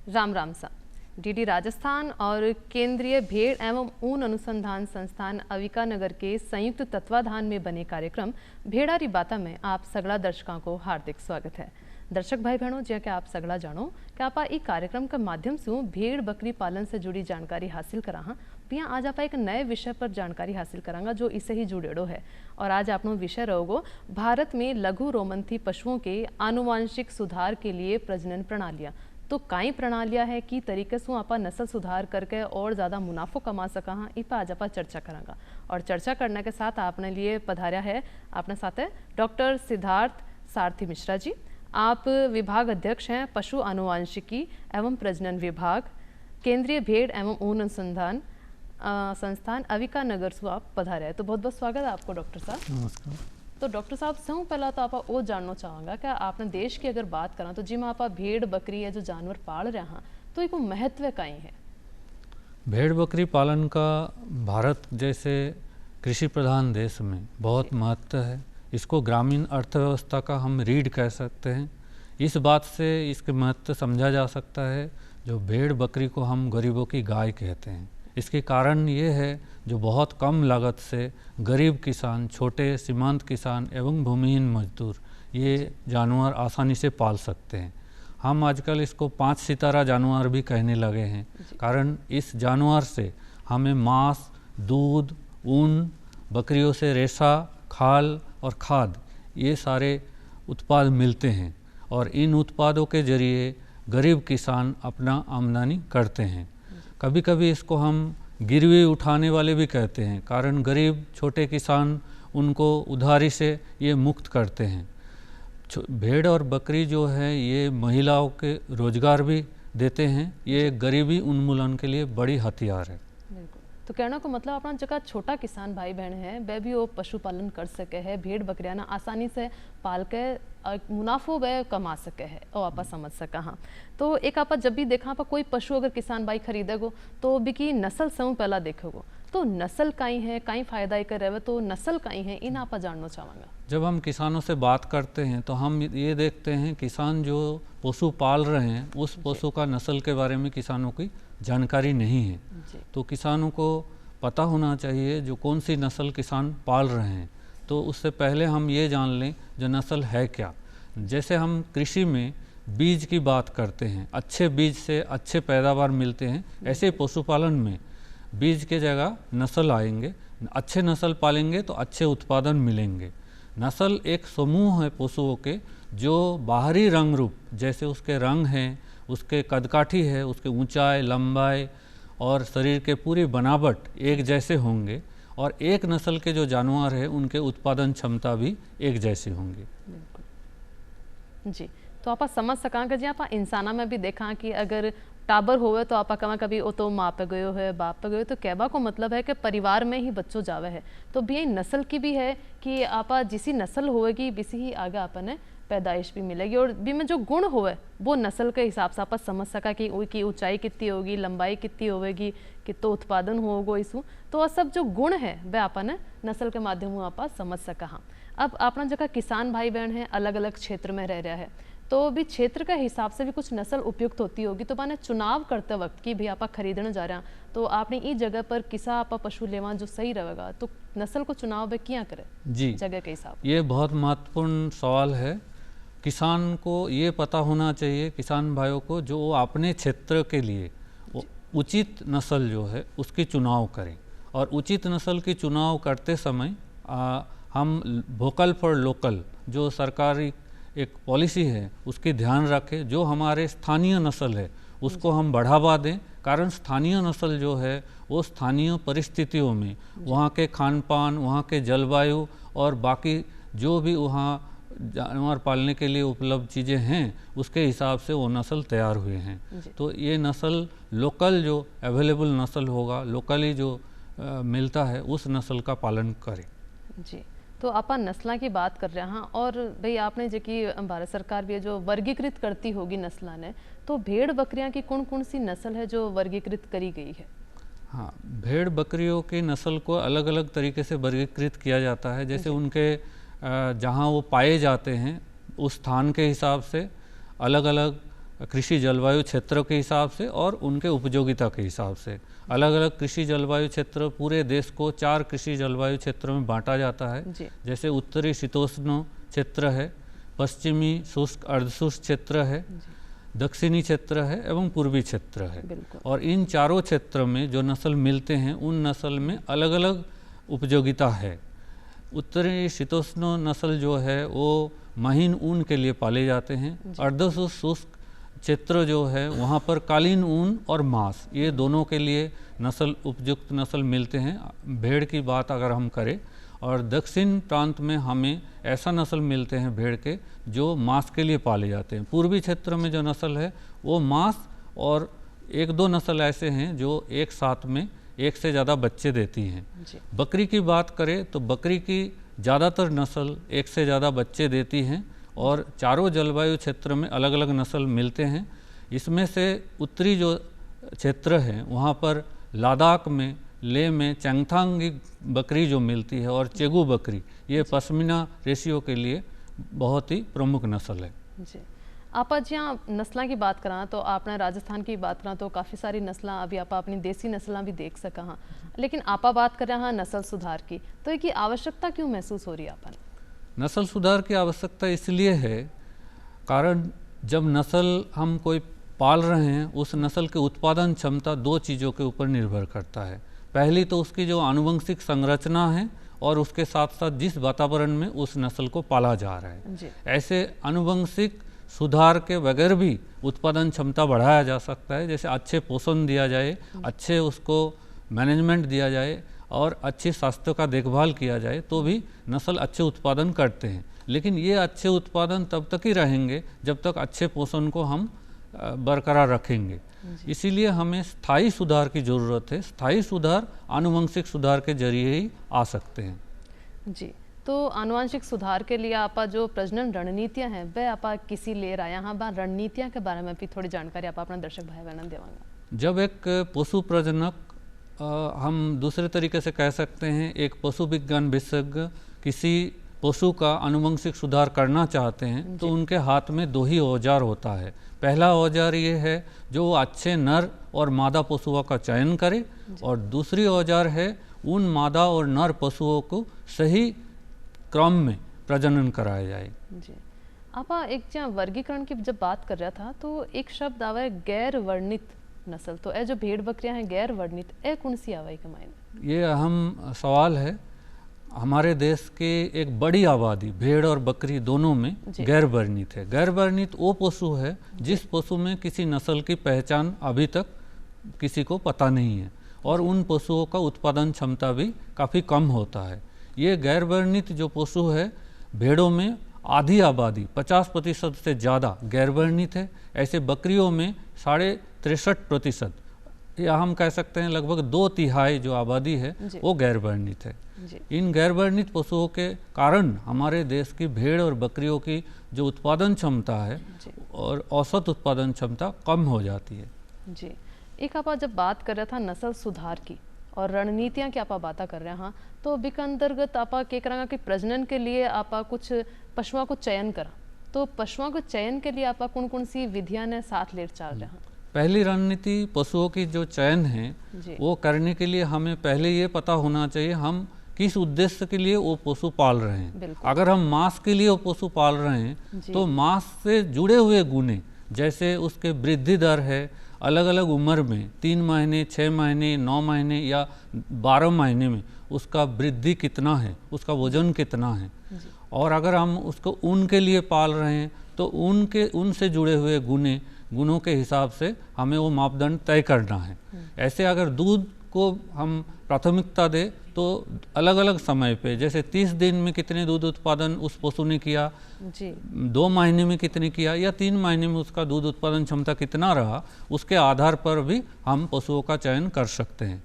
राम राम सा। डीडी राजस्थान और केंद्रीय भेड़ एवं ऊन अनुसंधान संस्थान अविका नगर के संयुक्त तत्वाधान में बने कार्यक्रम भेड़ारी बाता में आप सगला दर्शकों को हार्दिक स्वागत है। दर्शक भाई बहनों, जैसे कि आप सगला जानो कि आप इस कार्यक्रम के माध्यम से भेड़ बकरी पालन से जुड़ी जानकारी हासिल करा हाँ। पिया आज आप एक नए विषय पर जानकारी हासिल करांगा जो इससे ही जुड़ेड़ो है। और आज आपनो विषय रहोगो भारत में लघु रोमंथी पशुओं के आनुवांशिक सुधार के लिए प्रजनन प्रणालियाँ। तो कई प्रणालियाँ है कि तरीके से आप नस्ल सुधार करके और ज़्यादा मुनाफो कमा सका हाँ, इस पर आज आप चर्चा करांगा। और चर्चा करने के साथ आपने लिए पधारा है अपने साथ है डॉक्टर सिद्धार्थ सारथी मिश्रा जी। आप विभाग अध्यक्ष हैं पशु आनुवांशिकी एवं प्रजनन विभाग, केंद्रीय भेड़ एवं ऊन अनुसंधान संस्थान अविका नगर से आप पधारे हैं। तो बहुत बहुत स्वागत है आपको डॉक्टर साहब। नमस्कार। तो डॉक्टर साहब सबसे पहला तो आप वो जानना चाहूँगा कि आपने देश की अगर बात करें तो जिसमें आप भेड़ बकरी या जो जानवर पाल रहे हैं तो एक महत्व कहीं है? भेड़ बकरी पालन का भारत जैसे कृषि प्रधान देश में बहुत महत्व है। इसको ग्रामीण अर्थव्यवस्था का हम रीढ़ कह सकते हैं। इस बात से इसके महत्व समझा जा सकता है। जो भेड़ बकरी को हम गरीबों की गाय कहते हैं, इसके कारण ये है जो बहुत कम लागत से गरीब किसान, छोटे सीमांत किसान एवं भूमिहीन मजदूर ये जानवर आसानी से पाल सकते हैं। हम आजकल इसको 5 सितारा जानवर भी कहने लगे हैं, कारण इस जानवर से हमें मांस, दूध, ऊन, बकरियों से रेशा, खाल और खाद ये सारे उत्पाद मिलते हैं और इन उत्पादों के जरिए गरीब किसान अपना आमदनी करते हैं। कभी कभी इसको हम गिरवी उठाने वाले भी कहते हैं, कारण गरीब छोटे किसान उनको उधारी से ये मुक्त करते हैं। भेड़ और बकरी जो है ये महिलाओं के रोजगार भी देते हैं। ये गरीबी उन्मूलन के लिए बड़ी हथियार है। तो कहना को मतलब अपना जगह छोटा किसान भाई बहन है वह भी वो पशुपालन कर सके है, भेड़ बकरियाँ ना आसानी से पाल के मुनाफो वह कमा सके है और आप समझ सका। हाँ, तो एक आप जब भी देखा आप कोई पशु अगर किसान भाई खरीदेगो तो बिकी नस्ल समूह पहला देखोगो तो नस्ल कहीं है, कहीं फायदा कर रहे तो नस्ल कहीं है, इन आप जानना चाहूँगा। जब हम किसानों से बात करते हैं तो हम ये देखते हैं किसान जो पशु पाल रहे हैं उस पशु का नस्ल के बारे में किसानों की जानकारी नहीं है। तो किसानों को पता होना चाहिए जो कौन सी नस्ल किसान पाल रहे हैं। तो उससे पहले हम ये जान लें जो नस्ल है क्या। जैसे हम कृषि में बीज की बात करते हैं, अच्छे बीज से अच्छे पैदावार मिलते हैं, ऐसे पशुपालन में बीज के जगह नस्ल आएंगे। अच्छे नस्ल पालेंगे तो अच्छे उत्पादन मिलेंगे। नस्ल एक समूह है पशुओं के जो बाहरी रंग रूप, जैसे उसके रंग हैं, उसके कदकाठी है, उसके ऊंचाई, लंबाई और शरीर के पूरी बनावट एक जैसे होंगे और एक नस्ल के जो जानवर है उनके उत्पादन क्षमता भी एक जैसी होंगी। जी, तो आप समझ सकांगे जी आप इंसाना में भी देखा कि अगर टाबर होवे तो आप कभी वो तो माँ पे गयो है, बाप पे गयो, तो कहवा को मतलब है कि परिवार में ही बच्चों जावे है। तो भी नस्ल की भी है कि आप जिसी नस्ल होएगी बिसी ही आगे आपने पैदाइश भी मिलेगी और भी में जो गुण होवे वो नस्ल के हिसाब से आप समझ सका कि उसकी ऊंचाई कितनी होगी, लंबाई कितनी होगी, कितना उत्पादन होगा इसमें। तो वह सब जो गुण है वह आपने नस्ल के माध्यम आप समझ सका। हाँ, अब अपना जगह किसान भाई बहन है अलग अलग क्षेत्र में रह रहा है तो भी क्षेत्र के हिसाब से भी कुछ नस्ल उपयुक्त होती होगी। तो मैंने चुनाव करते वक्त कि भी आप खरीदने जा रहे हैं तो आपने इस जगह पर किसा आप पशु लेवा जो सही रहेगा तो नस्ल को चुनाव में क्या करें जी जगह के हिसाब? ये बहुत महत्वपूर्ण सवाल है। किसान को ये पता होना चाहिए, किसान भाइयों को, जो वो अपने क्षेत्र के लिए उचित नस्ल जो है उसकी चुनाव करें। और उचित नस्ल की चुनाव करते समय हम वोकल फॉर लोकल जो सरकारी एक पॉलिसी है उसकी ध्यान रखें। जो हमारे स्थानीय नस्ल है उसको हम बढ़ावा दें, कारण स्थानीय नस्ल जो है वो स्थानीय परिस्थितियों में वहाँ के खान पान, वहाँ के जलवायु और बाकी जो भी वहाँ जानवर पालने के लिए उपलब्ध चीज़ें हैं उसके हिसाब से वो नस्ल तैयार हुए हैं। तो ये नस्ल लोकल जो अवेलेबल नस्ल होगा, लोकली जो मिलता है उस नस्ल का पालन करें। जी, तो आप नस्लों की बात कर रहे हैं और भाई आपने जो कि भारत सरकार भी जो वर्गीकृत करती होगी नस्लों ने, तो भेड़ बकरियां की कौन कौन सी नस्ल है जो वर्गीकृत करी गई है? हाँ, भेड़ बकरियों की नस्ल को अलग अलग तरीके से वर्गीकृत किया जाता है। जैसे उनके जहाँ वो पाए जाते हैं उस स्थान के हिसाब से अलग अलग कृषि जलवायु क्षेत्र के हिसाब से और उनके उपयोगिता के हिसाब से। अलग अलग कृषि जलवायु क्षेत्र, पूरे देश को 4 कृषि जलवायु क्षेत्रों में बांटा जाता है। जैसे उत्तरी शीतोष्ण क्षेत्र है, पश्चिमी शुष्क अर्धशुष्क क्षेत्र है, दक्षिणी क्षेत्र है एवं पूर्वी क्षेत्र है। और इन चारों क्षेत्र में जो नस्ल मिलते हैं उन नस्ल में अलग अलग उपयोगिता है। उत्तरी शीतोष्ण नस्ल जो है वो महीन ऊन के लिए पाले जाते हैं। अर्धशुष्क क्षेत्र जो है वहाँ पर कालीन ऊन और मांस, ये दोनों के लिए नस्ल उपयुक्त नस्ल मिलते हैं, भेड़ की बात अगर हम करें। और दक्षिण प्रांत में हमें ऐसा नस्ल मिलते हैं भेड़ के जो मांस के लिए पाले जाते हैं। पूर्वी क्षेत्र में जो नस्ल है वो मांस और 1-2 नस्ल ऐसे हैं जो एक साथ में एक से ज़्यादा बच्चे देती हैं। बकरी की बात करें तो बकरी की ज़्यादातर नस्ल एक से ज़्यादा बच्चे देती हैं और चारों जलवायु क्षेत्र में अलग अलग नस्ल मिलते हैं। इसमें से उत्तरी जो क्षेत्र है वहाँ पर लद्दाख में, लेह में चंगथांगी बकरी जो मिलती है और चेगू बकरी, ये पश्मीना रेशियो के लिए बहुत ही प्रमुख नस्ल है। जी, आप ज्याँ नस्लों की बात करा तो आपने राजस्थान की बात करा तो काफ़ी सारी नस्लें अभी आप अपनी देसी नस्लें भी देख सका हाँ, लेकिन आप बात कर रहे हैं नस्ल सुधार की, तो एक आवश्यकता क्यों महसूस हो रही है आपन? नस्ल सुधार की आवश्यकता इसलिए है कारण जब नस्ल हम कोई पाल रहे हैं उस नस्ल के उत्पादन क्षमता 2 चीज़ों के ऊपर निर्भर करता है। पहली तो उसकी जो आनुवंशिक संरचना है और उसके साथ साथ जिस वातावरण में उस नस्ल को पाला जा रहा है। ऐसे आनुवंशिक सुधार के बगैर भी उत्पादन क्षमता बढ़ाया जा सकता है। जैसे अच्छे पोषण दिया जाए, अच्छे उसको मैनेजमेंट दिया जाए और अच्छी स्वास्थ्य का देखभाल किया जाए तो भी नस्ल अच्छे उत्पादन करते हैं। लेकिन ये अच्छे उत्पादन तब तक ही रहेंगे जब तक अच्छे पोषण को हम बरकरार रखेंगे। इसीलिए हमें स्थायी सुधार की ज़रूरत है। स्थायी सुधार आनुवंशिक सुधार के जरिए ही आ सकते हैं। जी, तो आनुवंशिक सुधार के लिए आप जो प्रजनन रणनीतियाँ हैं वह आप किसी ले रहा है यहाँ रणनीतियाँ के बारे में भी थोड़ी जानकारी आप अपना दर्शक भाई बहन देवांगा। जब एक पशु प्रजनक, हम दूसरे तरीके से कह सकते हैं एक पशु विज्ञान विशेषज्ञ किसी पशु का आनुवंशिक सुधार करना चाहते हैं तो उनके हाथ में 2 ही औजार होता है। पहला औजार ये है जो अच्छे नर और मादा पशुओं का चयन करे और दूसरी औजार है उन मादा और नर पशुओं को सही क्रम में प्रजनन कराया जाए। जी, आप एक जहाँ वर्गीकरण की जब बात कर रहा था तो एक शब्द आवा है गैर वर्णित नस्ल, तो ये जो भेड़ बकरियां हैं गैर वर्णित, ये कौन सी आवाई के मायने? ये अहम सवाल है। हमारे देश के एक बड़ी आबादी भेड़ और बकरी दोनों में गैर वर्णित है। गैर वर्णित वो पशु है जिस पशु में किसी नस्ल की पहचान अभी तक किसी को पता नहीं है और उन पशुओं का उत्पादन क्षमता भी काफ़ी कम होता है। ये गैर वर्णित जो पशु है, भेड़ों में आधी आबादी 50% से ज़्यादा गैर वर्णित है। ऐसे बकरियों में 63.5%, या हम कह सकते हैं लगभग 2/3 जो आबादी है वो गैर वर्णित है। इन गैर वर्णित पशुओं के कारण हमारे देश की भेड़ और बकरियों की जो उत्पादन क्षमता है और औसत उत्पादन क्षमता कम हो जाती है। जी, एक आप जब बात कर रहा था नस्ल सुधार की और रणनीतियाँ की आप बात कर रहे हैं हाँ, तो बिक अंतर्गत आप के करेंगे कि प्रजनन के लिए आप कुछ पशुओं को चयन करा, तो पशुओं को चयन के लिए आप कौन कौन सी विधियाँ ने साथ ले चल रहे हैं? पहली रणनीति पशुओं की जो चयन है वो करने के लिए हमें पहले ये पता होना चाहिए हम किस उद्देश्य के लिए वो पशु पाल रहे हैं। अगर हम मांस के लिए वो पशु पाल रहे हैं तो मांस से जुड़े हुए गुणे जैसे उसके वृद्धि दर है अलग अलग उम्र में 3 महीने, 6 महीने, 9 महीने या 12 महीने में उसका वृद्धि कितना है, उसका वजन कितना है। और अगर हम उसको ऊन के लिए पाल रहे हैं तो उनसे जुड़े हुए गुणों के हिसाब से हमें वो मापदंड तय करना है। ऐसे अगर दूध को हम प्राथमिकता दें तो अलग अलग समय पे जैसे 30 दिन में कितने दूध उत्पादन उस पशु ने किया, 2 महीने में कितने किया या 3 महीने में उसका दूध उत्पादन क्षमता कितना रहा, उसके आधार पर भी हम पशुओं का चयन कर सकते हैं।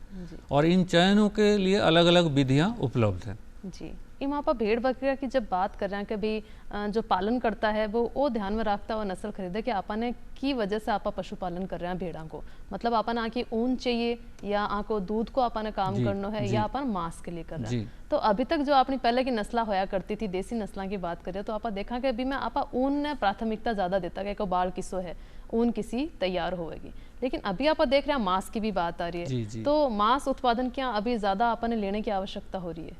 और इन चयनों के लिए अलग अलग विधियां उपलब्ध हैं। जी, यहाँ पर भेड़ बकरिया की जब बात कर रहे हैं कि भाई जो पालन करता है वो ध्यान में रखता हुआ नस्ल खरीदे कि आपने की वजह से आप पशुपालन कर रहे हैं भेड़ा को, मतलब आपन आके ऊन चाहिए या आको दूध को आपने काम करना है या अपन मांस के लिए कर रहे हैं। तो अभी तक जो अपनी पहले की नस्ला होया करती थी, देसी नस्लों की बात करें तो आप देखा कि अभी में आप ऊन ने प्राथमिकता ज्यादा देता है, बाल किसो है ऊन किसी तैयार होगी, लेकिन अभी आप देख रहे हैं मांस की भी बात आ रही है। जी। तो मांस उत्पादन क्या अभी ज्यादा अपने लेने की आवश्यकता हो रही है?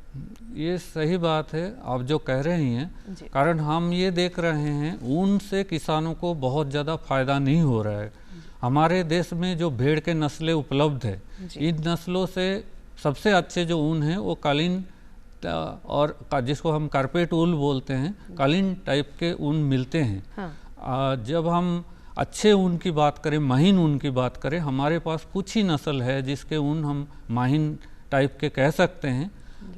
ये सही बात है आप जो कह रहे हैं, कारण हम ये देख रहे हैं ऊन से किसानों को बहुत ज़्यादा फायदा नहीं हो रहा है। हमारे देश में जो भेड़ के नस्लें उपलब्ध है, इन नस्लों से सबसे अच्छे जो ऊन है वो कालीन और जिसको हम कारपेट ऊल बोलते हैं, कालीन टाइप के ऊन मिलते हैं। हाँ। जब हम अच्छे ऊन की बात करें, महीन ऊन की बात करें, हमारे पास कुछ ही नस्ल है जिसके ऊन हम महीन टाइप के कह सकते हैं।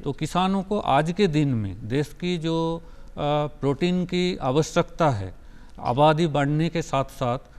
तो किसानों को आज के दिन में देश की जो प्रोटीन की आवश्यकता है, आबादी बढ़ने के साथ साथ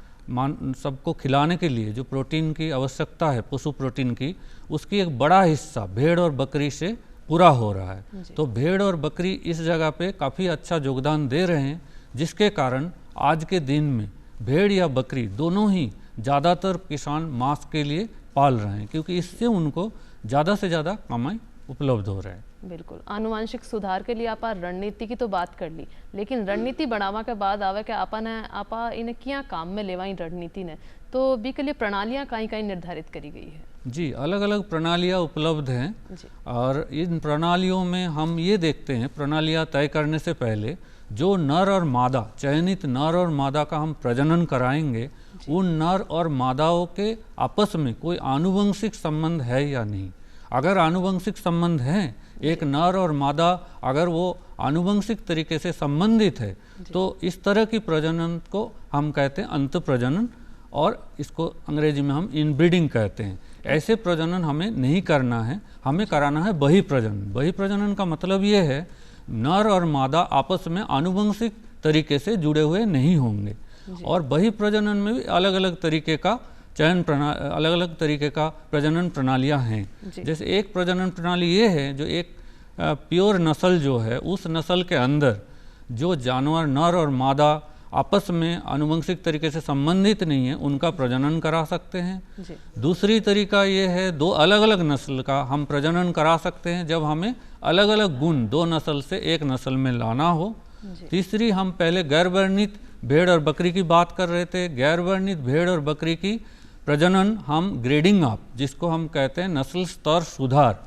सबको खिलाने के लिए जो प्रोटीन की आवश्यकता है, पशु प्रोटीन की, उसकी एक बड़ा हिस्सा भेड़ और बकरी से पूरा हो रहा है। तो भेड़ और बकरी इस जगह पे काफ़ी अच्छा योगदान दे रहे हैं, जिसके कारण आज के दिन में भेड़ या बकरी दोनों ही ज़्यादातर किसान मांस के लिए पाल रहे हैं, क्योंकि इससे उनको ज़्यादा से ज़्यादा कमाई उपलब्ध हो रहा है। बिल्कुल। आनुवांशिक सुधार के लिए आप रणनीति की तो बात कर ली, लेकिन रणनीति बढ़ावा के बाद आवे कि आपा इन्हें क्या काम में लेवाई रणनीति ने, तो बी के लिए प्रणालियाँ कहीं कहीं निर्धारित करी गई है। जी, अलग अलग प्रणालियाँ उपलब्ध हैं और इन प्रणालियों में हम ये देखते हैं, प्रणालियाँ तय करने से पहले जो नर और मादा, चयनित नर और मादा का हम प्रजनन कराएंगे, उन नर और मादाओं के आपस में कोई आनुवंशिक संबंध है या नहीं। अगर आनुवंशिक संबंध है, एक नर और मादा अगर वो आनुवंशिक तरीके से संबंधित है, तो इस तरह की प्रजनन को हम कहते हैं अंत प्रजनन, और इसको अंग्रेजी में हम इनब्रीडिंग कहते हैं। ऐसे प्रजनन हमें नहीं करना है, हमें कराना है बही प्रजनन। बही प्रजनन का मतलब ये है नर और मादा आपस में आनुवंशिक तरीके से जुड़े हुए नहीं होंगे, और बही प्रजनन में भी अलग अलग तरीके का अलग अलग तरीके का प्रजनन प्रणालियां हैं। जैसे एक प्रजनन प्रणाली ये है जो एक प्योर नस्ल जो है, उस नस्ल के अंदर जो जानवर नर और मादा आपस में आनुवंशिक तरीके से संबंधित नहीं है, उनका प्रजनन करा सकते हैं। दूसरी तरीका ये है दो अलग अलग नस्ल का हम प्रजनन करा सकते हैं जब हमें अलग अलग गुण दो नस्ल से एक नस्ल में लाना हो। तीसरी, हम पहले गैर वर्णित भेड़ और बकरी की बात कर रहे थे। गैर वर्णित भेड़ और बकरी की प्रजनन हम ग्रेडिंग अप, जिसको हम कहते हैं नस्ल स्तर सुधार,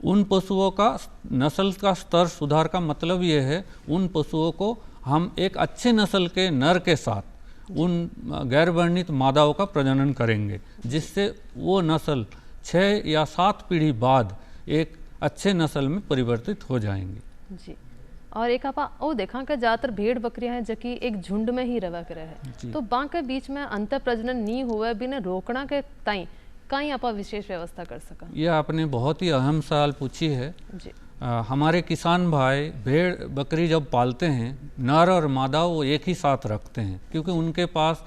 उन पशुओं का नस्ल का स्तर सुधार का मतलब ये है उन पशुओं को हम एक अच्छे नस्ल के नर के साथ उन गैर वर्णित मादाओं का प्रजनन करेंगे, जिससे वो नस्ल 6 या 7 पीढ़ी बाद एक अच्छे नस्ल में परिवर्तित हो जाएंगे। जी। और एक आपा वो देखा कि ज़्यादातर भेड़ बकरियां हैं जो कि एक झुंड में ही रवा करे है, तो बां के बीच में अंतर प्रजनन नहीं हुए बिना रोकना के ताई कहीं आपा विशेष व्यवस्था कर सका? ये आपने बहुत ही अहम सवाल पूछी है। जी। हमारे किसान भाई भेड़ बकरी जब पालते हैं, नर और मादा वो एक ही साथ रखते हैं, क्योंकि उनके पास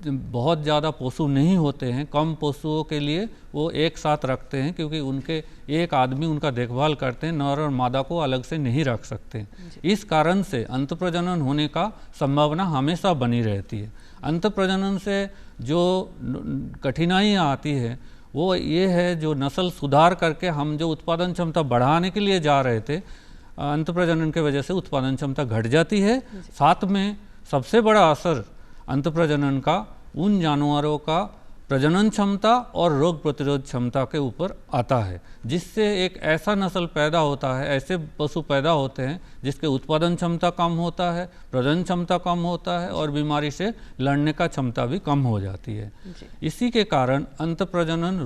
बहुत ज़्यादा पशु नहीं होते हैं। कम पशुओं के लिए वो एक साथ रखते हैं, क्योंकि उनके एक आदमी उनका देखभाल करते हैं, नर और मादा को अलग से नहीं रख सकते। इस कारण से अंत प्रजनन होने का संभावना हमेशा बनी रहती है। अंत प्रजनन से जो कठिनाइयाँ आती है वो ये है, जो नस्ल सुधार करके हम जो उत्पादन क्षमता बढ़ाने के लिए जा रहे थे, अंत प्रजनन के वजह से उत्पादन क्षमता घट जाती है। साथ में सबसे बड़ा असर अंत प्रजनन का उन जानवरों का प्रजनन क्षमता और रोग प्रतिरोध क्षमता के ऊपर आता है, जिससे एक ऐसा नस्ल पैदा होता है, ऐसे पशु पैदा होते हैं जिसके उत्पादन क्षमता कम होता है, प्रजनन क्षमता कम होता है और बीमारी से लड़ने का क्षमता भी कम हो जाती है। इसी के कारण अंत प्रजनन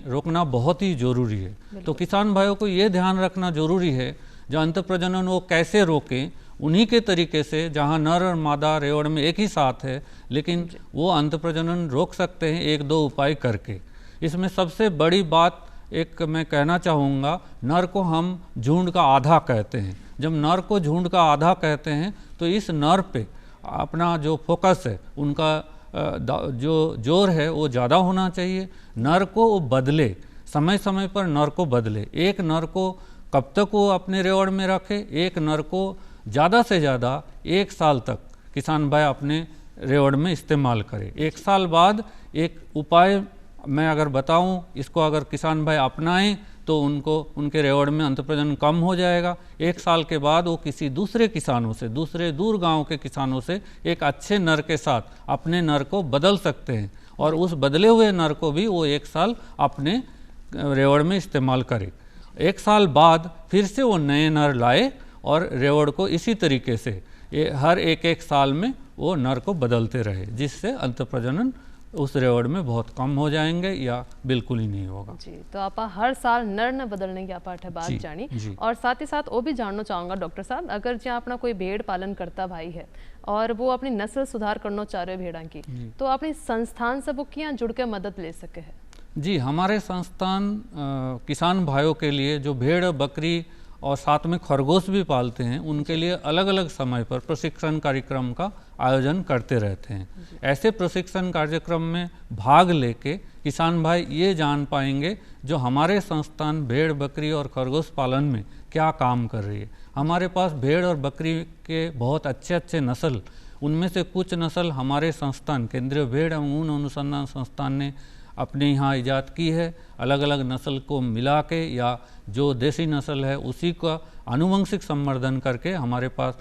रोकना बहुत ही जरूरी है। तो किसान भाइयों को ये ध्यान रखना जरूरी है, जो अंत प्रजनन वो कैसे रोकें, उन्हीं के तरीके से जहाँ नर और मादा रेवड़ में एक ही साथ है, लेकिन वो अंत प्रजनन रोक सकते हैं 1-2 उपाय करके। इसमें सबसे बड़ी बात एक मैं कहना चाहूँगा, नर को हम झुंड का आधा कहते हैं। जब नर को झुंड का आधा कहते हैं तो इस नर पे अपना जो फोकस है, उनका जो जोर है वो ज़्यादा होना चाहिए। नर को वो बदले, समय समय पर नर को बदले। एक नर को कब तक वो अपने रेवड़ में रखे? एक नर को ज़्यादा से ज़्यादा 1 साल तक किसान भाई अपने रेवड़ में इस्तेमाल करे। 1 साल बाद एक उपाय मैं अगर बताऊं, इसको अगर किसान भाई अपनाएं तो उनको उनके रेवड़ में अंतःप्रजनन कम हो जाएगा। 1 साल के बाद वो किसी दूसरे किसानों से, दूसरे दूर गांव के किसानों से एक अच्छे नर के साथ अपने नर को बदल सकते हैं और उस बदले हुए नर को भी वो 1 साल अपने रेवड़ में इस्तेमाल करे। 1 साल बाद फिर से वो नए नर लाए और रेवड़ को इसी तरीके से हर एक साल में वो नर को बदलते रहे, जिससे अंतःप्रजनन उस रेवड़ में बहुत कम हो जाएंगे या बिल्कुल ही नहीं होगा। जी, तो आप हर साल नर न बदलने की आप बात जानी। और साथ ही साथ वो भी जानना चाहूँगा डॉक्टर साहब, अगर जो अपना कोई भेड़ पालन करता भाई है और वो अपनी नस्ल सुधार करना चाह रहे भेड़ा की, तो अपनी संस्थान से वो क्या जुड़ के मदद ले सके है? जी, हमारे संस्थान किसान भाइयों के लिए जो भेड़ बकरी और साथ में खरगोश भी पालते हैं, उनके लिए अलग अलग समय पर प्रशिक्षण कार्यक्रम का आयोजन करते रहते हैं। ऐसे प्रशिक्षण कार्यक्रम में भाग लेके किसान भाई ये जान पाएंगे जो हमारे संस्थान भेड़ बकरी और खरगोश पालन में क्या काम कर रही है। हमारे पास भेड़ और बकरी के बहुत अच्छे अच्छे नस्ल, उनमें से कुछ नस्ल हमारे संस्थान केंद्रीय भेड़ एवं ऊन अनुसंधान संस्थान ने अपने यहाँ ईजाद की है। अलग अलग नस्ल को मिला के या जो देसी नस्ल है उसी का आनुवंशिक संवर्धन करके हमारे पास,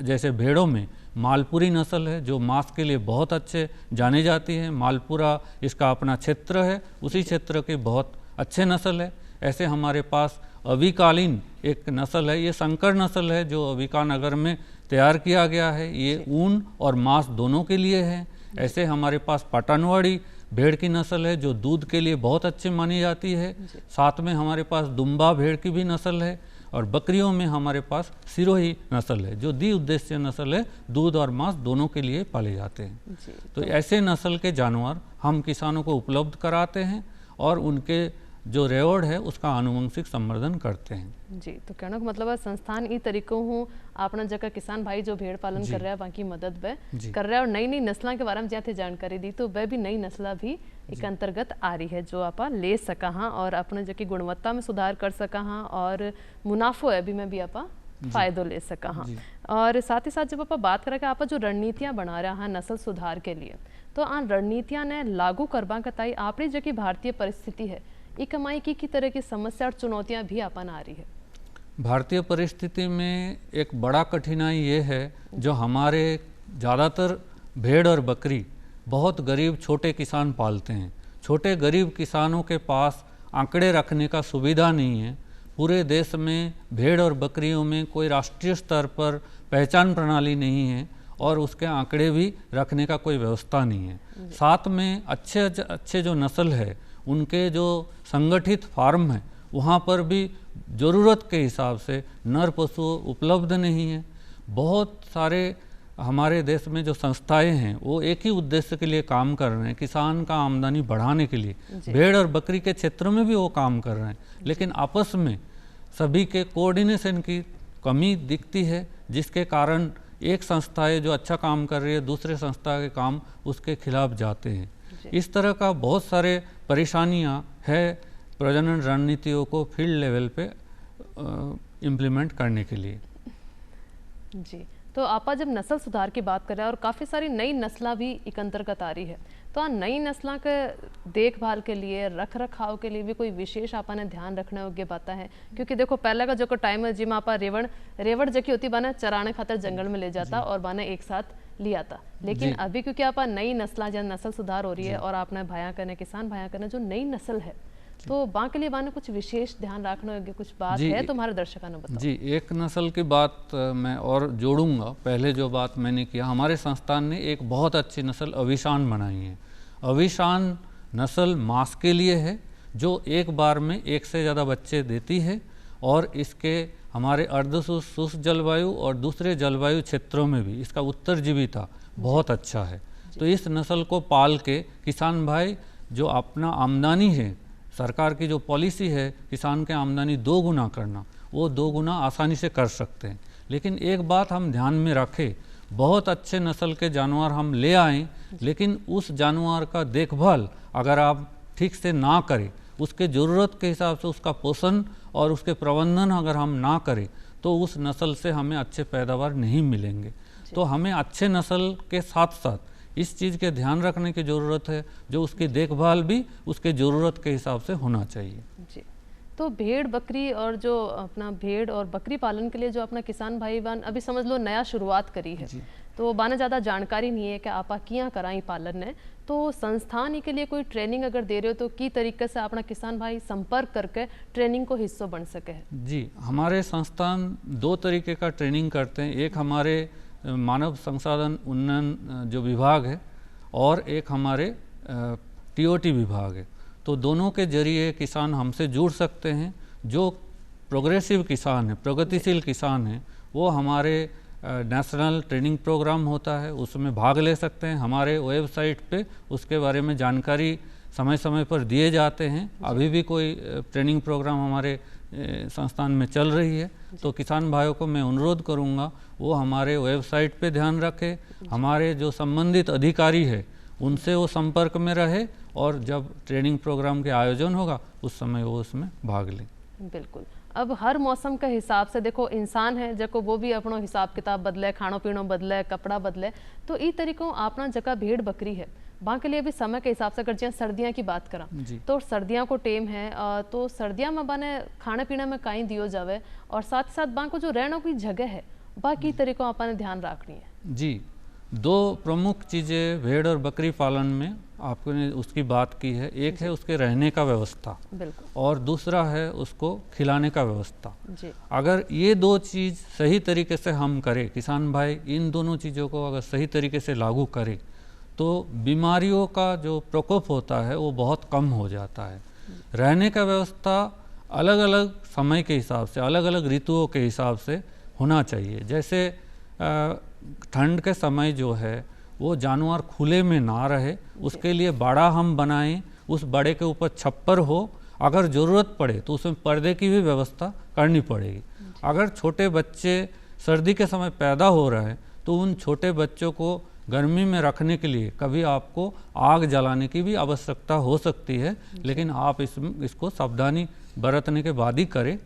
जैसे भेड़ों में मालपुरी नस्ल है जो मांस के लिए बहुत अच्छे जाने जाती है। मालपुरा इसका अपना क्षेत्र है, उसी क्षेत्र के बहुत अच्छे नस्ल है। ऐसे हमारे पास अविकालीन एक नस्ल है, ये संकर नस्ल है जो अविका नगर में तैयार किया गया है। ये ऊन और मांस दोनों के लिए है। ऐसे हमारे पास पटनवाड़ी भेड़ की नस्ल है जो दूध के लिए बहुत अच्छी मानी जाती है। साथ में हमारे पास दुम्बा भेड़ की भी नस्ल है और बकरियों में हमारे पास सिरोही नस्ल है जो द्विउद्देशीय नस्ल है, दूध और मांस दोनों के लिए पाले जाते हैं। तो ऐसे नस्ल के जानवर हम किसानों को उपलब्ध कराते हैं और उनके जो रेवड़ है उसका आनुवंशिक संवर्धन करते हैं। जी, तो कहने का मतलब है संस्थान ई तरीकों हूँ अपना जगह किसान भाई जो भेड़ पालन कर रहा है बाकी मदद वह कर रहा है और नई नई नस्लों के बारे में ज्यादा जानकारी दी, तो वह भी नई नस्ल भी एक अंतर्गत आ रही है जो आप ले सका हाँ और अपने जगह गुणवत्ता में सुधार कर सका हाँ और मुनाफो है भी में भी आप फायदो ले सका हाँ। और साथ ही साथ जब आप बात करें कि आप जो रणनीतियाँ बना रहा है नस्ल सुधार के लिए, तो आन रणनीतियाँ ने लागू करवा कताई आपकी जो भारतीय परिस्थिति है ई कमाई की तरह की समस्या और चुनौतियां भी अपन आ रही है। भारतीय परिस्थिति में एक बड़ा कठिनाई ये है जो हमारे ज़्यादातर भेड़ और बकरी बहुत गरीब छोटे किसान पालते हैं। छोटे गरीब किसानों के पास आंकड़े रखने का सुविधा नहीं है। पूरे देश में भेड़ और बकरियों में कोई राष्ट्रीय स्तर पर पहचान प्रणाली नहीं है और उसके आंकड़े भी रखने का कोई व्यवस्था नहीं है। साथ में अच्छे अच्छे जो नस्ल है उनके जो संगठित फार्म है वहाँ पर भी ज़रूरत के हिसाब से नर पशु उपलब्ध नहीं है। बहुत सारे हमारे देश में जो संस्थाएं हैं वो एक ही उद्देश्य के लिए काम कर रहे हैं, किसान का आमदनी बढ़ाने के लिए। भेड़ और बकरी के क्षेत्र में भी वो काम कर रहे हैं, लेकिन आपस में सभी के कोऑर्डिनेशन की कमी दिखती है, जिसके कारण एक संस्था है जो अच्छा काम कर रही है दूसरे संस्था के काम उसके खिलाफ जाते हैं। इस तरह का बहुत सारे परेशानियां है प्रजनन रणनीतियों को फील्ड लेवल पे इम्प्लीमेंट करने के लिए। जी, तो आपा जब नस्ल सुधार की बात कर रहे हैं और काफ़ी सारी नई नस्लें भी एक अंतर्गत आ रही है, तो नई नस्लों के देखभाल के लिए रख रखाव के लिए भी कोई विशेष आपा ने ध्यान रखने योग्य बात है? क्योंकि देखो पहले का जो टाइम है जिसमें आपा रेवड़ जकी होती बाने चराने खातर जंगल में ले जाता और बाने एक साथ लिया था, लेकिन अभी क्योंकि आप नई नस्ल जब नस्ल सुधार हो रही है और आपने भाया करने किसान भाया करने जो नई नस्ल है तो बाँ के लिए बाने कुछ विशेष ध्यान रखना योग्य कुछ बात है तो हमारे दर्शकों ने बताओ। जी, एक नस्ल की बात मैं और जोड़ूंगा। पहले जो बात मैंने किया, हमारे संस्थान ने एक बहुत अच्छी नस्ल अविशान बनाई है। अविशान नस्ल मांस के लिए है जो एक बार में 1 से ज़्यादा बच्चे देती है और इसके हमारे अर्धशुष्क जलवायु और दूसरे जलवायु क्षेत्रों में भी इसका उत्तरजीविता बहुत अच्छा है। तो इस नस्ल को पाल के किसान भाई जो अपना आमदनी है, सरकार की जो पॉलिसी है किसान के आमदनी 2 गुना करना, वो 2 गुना आसानी से कर सकते हैं। लेकिन एक बात हम ध्यान में रखें, बहुत अच्छे नस्ल के जानवर हम ले आएँ, लेकिन उस जानवर का देखभाल अगर आप ठीक से ना करें, उसके ज़रूरत के हिसाब से उसका पोषण और उसके प्रबंधन अगर हम ना करें तो उस नस्ल से हमें अच्छे पैदावार नहीं मिलेंगे। तो हमें अच्छे नस्ल के साथ साथ इस चीज़ के ध्यान रखने की ज़रूरत है, जो उसकी देखभाल भी उसके ज़रूरत के हिसाब से होना चाहिए। जी, तो भेड़ बकरी और जो अपना भेड़ और बकरी पालन के लिए जो अपना किसान भाई बहन अभी समझ लो नया शुरुआत करी है, तो बाने ज़्यादा जानकारी नहीं है कि आपा कियाँ कराई पालन ने, तो संस्थान के लिए कोई ट्रेनिंग अगर दे रहे हो तो की तरीके से अपना किसान भाई संपर्क करके ट्रेनिंग को हिस्सों बन सके है? जी, हमारे संस्थान 2 तरीके का ट्रेनिंग करते हैं। एक हमारे मानव संसाधन उन्नयन जो विभाग है और एक हमारे टीओटी विभाग है। तो दोनों के जरिए किसान हमसे जुड़ सकते हैं। जो प्रोग्रेसिव किसान है, प्रगतिशील किसान है, वो हमारे नेशनल ट्रेनिंग प्रोग्राम होता है, उसमें भाग ले सकते हैं। हमारे वेबसाइट पे उसके बारे में जानकारी समय समय पर दिए जाते हैं। अभी भी कोई ट्रेनिंग प्रोग्राम हमारे संस्थान में चल रही है, तो किसान भाइयों को मैं अनुरोध करूंगा वो हमारे वेबसाइट पे ध्यान रखें। हमारे जो संबंधित अधिकारी है उनसे वो संपर्क में रहे और जब ट्रेनिंग प्रोग्राम के आयोजन होगा उस समय वो उसमें भाग लें। बिल्कुल। अब हर मौसम के हिसाब से देखो इंसान है जको वो भी अपनो हिसाब किताब बदले, खानो पीनो बदले, कपड़ा बदले, तो ई तरीकों अपना जगह भेड़ बकरी है वहाँ के लिए भी समय के हिसाब से अगर जहाँ सर्दियाँ की बात करा तो सर्दियाँ को टेम है, तो सर्दियाँ में बने खाने पीने में कहीं दियो जावे और साथ ही साथ वहाँ को जो रहने की जगह है बाकी तरीकों अपने ध्यान रखनी है। जी, 2 प्रमुख चीज़ें भेड़ और बकरी पालन में आपने उसकी बात की है। एक है उसके रहने का व्यवस्था और दूसरा है उसको खिलाने का व्यवस्था। अगर ये 2 चीज़ सही तरीके से हम करें, किसान भाई इन दोनों चीज़ों को अगर सही तरीके से लागू करें तो बीमारियों का जो प्रकोप होता है वो बहुत कम हो जाता है। रहने का व्यवस्था अलग अलग समय के हिसाब से, अलग अलग ऋतुओं के हिसाब से होना चाहिए। जैसे ठंड के समय जो है वो जानवर खुले में ना रहे, उसके लिए बाड़ा हम बनाएं, उस बाड़े के ऊपर छप्पर हो, अगर ज़रूरत पड़े तो उसमें पर्दे की भी व्यवस्था करनी पड़ेगी। अगर छोटे बच्चे सर्दी के समय पैदा हो रहे हैं तो उन छोटे बच्चों को गर्मी में रखने के लिए कभी आपको आग जलाने की भी आवश्यकता हो सकती है, लेकिन आप इसको सावधानी बरतने के बाद ही करें।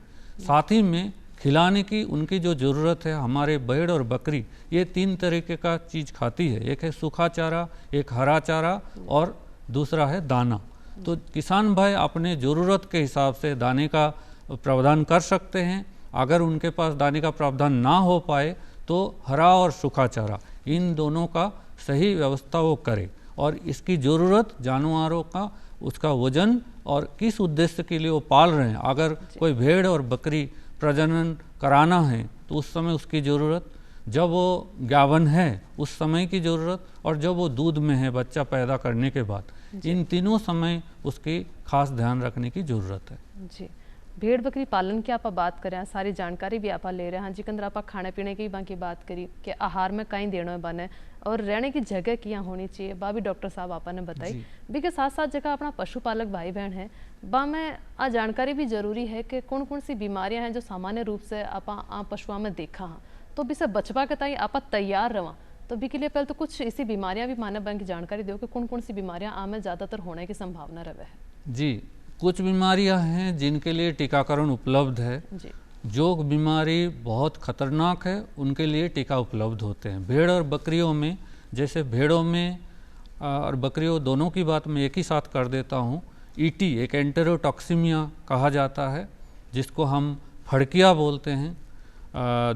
साथ ही में खिलाने की उनकी जो ज़रूरत है, हमारे भेड़ और बकरी ये 3 तरीके का चीज़ खाती है। एक है सूखा चारा, एक हरा चारा और दूसरा है दाना। तो किसान भाई अपने ज़रूरत के हिसाब से दाने का प्रावधान कर सकते हैं। अगर उनके पास दाने का प्रावधान ना हो पाए तो हरा और सूखा चारा इन दोनों का सही व्यवस्था वो करे और इसकी ज़रूरत जानवरों का, उसका वजन और किस उद्देश्य के लिए वो पाल रहे हैं। अगर कोई भेड़ और बकरी प्रजनन कराना है तो उस समय उसकी ज़रूरत, जब वो गावन है उस समय की ज़रूरत और जब वो दूध में है बच्चा पैदा करने के बाद, इन तीनों समय उसकी खास ध्यान रखने की ज़रूरत है। जी, भेड़ बकरी पालन की आप बात करें, सारी जानकारी भी आप ले रहे हैं। जिकंदर आप खाने पीने की बाकी बात करी कि आहार में कहीं देना बने और रहने की जगह क्या होनी चाहिए, बा भी डॉक्टर साहब आपने बताई। भी के साथ साथ जगह अपना पशुपालक भाई बहन है बा में आ जानकारी भी जरूरी है कि कौन कौन सी बीमारियां हैं जो सामान्य रूप से आप पशुओं में देखा हाँ, तो भी से बचवा के ताई आप तैयार रवा। तो भी के लिए पहले तो कुछ ऐसी बीमारियां भी मानव बैंक की जानकारी दो कि कौन कौन सी बीमारियां आम ज़्यादातर होने की संभावना रहे है। जी, कुछ बीमारियां हैं जिनके लिए टीकाकरण उपलब्ध है। जो बीमारी बहुत खतरनाक है उनके लिए टीका उपलब्ध होते हैं। भेड़ और बकरियों में, जैसे भेड़ों में और बकरियों दोनों की बात मैं एक ही साथ कर देता हूँ। ईटी एक एंटेरोटॉक्सिमिया कहा जाता है जिसको हम फड़किया बोलते हैं।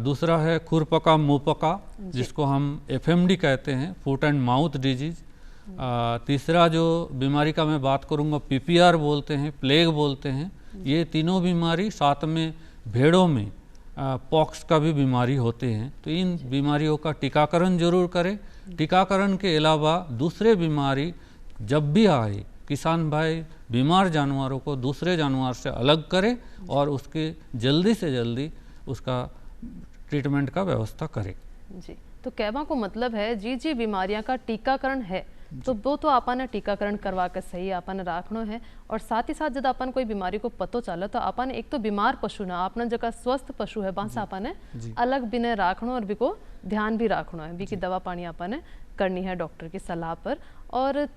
दूसरा है खुरपका मुंहपका जिसको हम एफएमडी कहते हैं, फुट एंड माउथ डिजीज। तीसरा जो बीमारी का मैं बात करूँगा पीपीआर बोलते हैं, प्लेग बोलते हैं। ये तीनों बीमारी, साथ में भेड़ों में पॉक्स का भी बीमारी होते हैं। तो इन बीमारियों का टीकाकरण जरूर करें। टीकाकरण के अलावा दूसरे बीमारी जब भी आए, किसान भाई बीमार जानवरों को दूसरे जानवर से अलग करें और उसके जल्दी से जल्दी उसका ट्रीटमेंट का व्यवस्था करें। जी, तो कहवा को मतलब है जी बीमारियां का टीकाकरण है तो वो तो अपन टीकाकरण करवा कर सही अपन रखना है। और साथ ही साथ जब अपन कोई बीमारी को पतो चले तो अपन एक तो बीमार पशु ना, अपना जगह स्वस्थ पशु है वहाँ से अपन अलग बिने रखना और भी को ध्यान भी रखना है, भी की दवा पानी अपन करनी है डॉक्टर की सलाह पर। और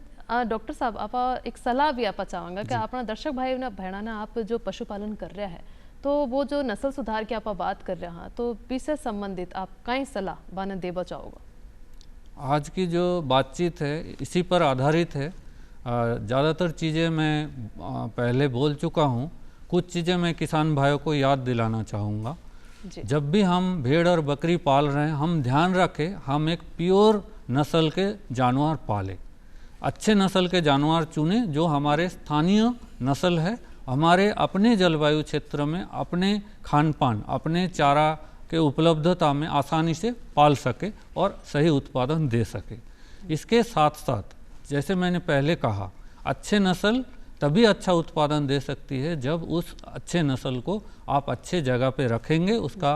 डॉक्टर साहब आप एक सलाह भी आप चाहूँगा कि अपना दर्शक भाई बहना आप जो पशुपालन कर रहा है तो वो जो नस्ल सुधार की आप बात कर रहे हैं तो विषय संबंधित आप कई सलाह बाने देना चाहोगा? आज की जो बातचीत है इसी पर आधारित है। ज़्यादातर चीज़ें मैं पहले बोल चुका हूँ, कुछ चीज़ें मैं किसान भाइयों को याद दिलाना चाहूँगा। जब भी हम भेड़ और बकरी पाल रहे हैं, हम ध्यान रखें हम एक प्योर नस्ल के जानवर पालें, अच्छे नस्ल के जानवर चुनें जो हमारे स्थानीय नस्ल है, हमारे अपने जलवायु क्षेत्र में अपने खान पान, अपने चारा के उपलब्धता में आसानी से पाल सके और सही उत्पादन दे सके। इसके साथ साथ जैसे मैंने पहले कहा, अच्छे नस्ल तभी अच्छा उत्पादन दे सकती है जब उस अच्छे नस्ल को आप अच्छे जगह पे रखेंगे, उसका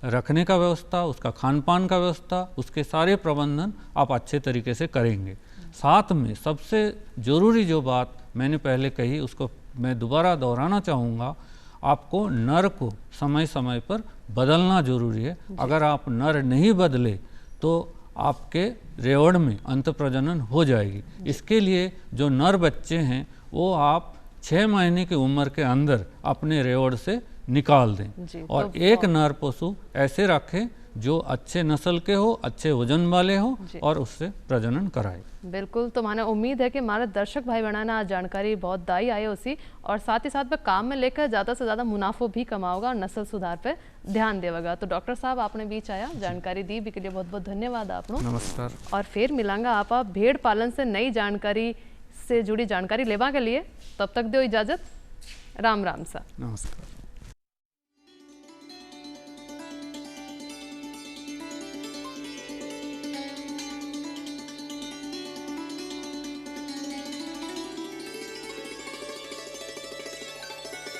रखने का व्यवस्था, उसका खान पान का व्यवस्था, उसके सारे प्रबंधन आप अच्छे तरीके से करेंगे। साथ में सबसे ज़रूरी जो बात मैंने पहले कही उसको मैं दोबारा दोहराना चाहूँगा, आपको नर को समय समय पर बदलना जरूरी है। अगर आप नर नहीं बदले तो आपके रेवड़ में अंत प्रजनन हो जाएगी। इसके लिए जो नर बच्चे हैं वो आप 6 महीने की उम्र के अंदर अपने रेवड़ से निकाल दें और तो एक नर पशु ऐसे रखें जो अच्छे नस्ल के हो, अच्छे वजन वाले हो और उससे प्रजनन कराए। बिल्कुल, तो माने उम्मीद है कि हमारे दर्शक भाई बहना आज जानकारी बहुत दाई आए उसी और साथ ही साथ में काम में लेकर ज़्यादा से ज़्यादा मुनाफो भी कमाओगा और नस्ल सुधार पे ध्यान देगा। तो डॉक्टर साहब आपने बीच आया, जानकारी दी भी के लिए बहुत बहुत धन्यवाद आपको। नमस्कार। और फिर मिलांगा आप भेड़ पालन से नई जानकारी से जुड़ी जानकारी लेवा के लिए। तब तक दो इजाज़त, राम राम सा। नमस्कार।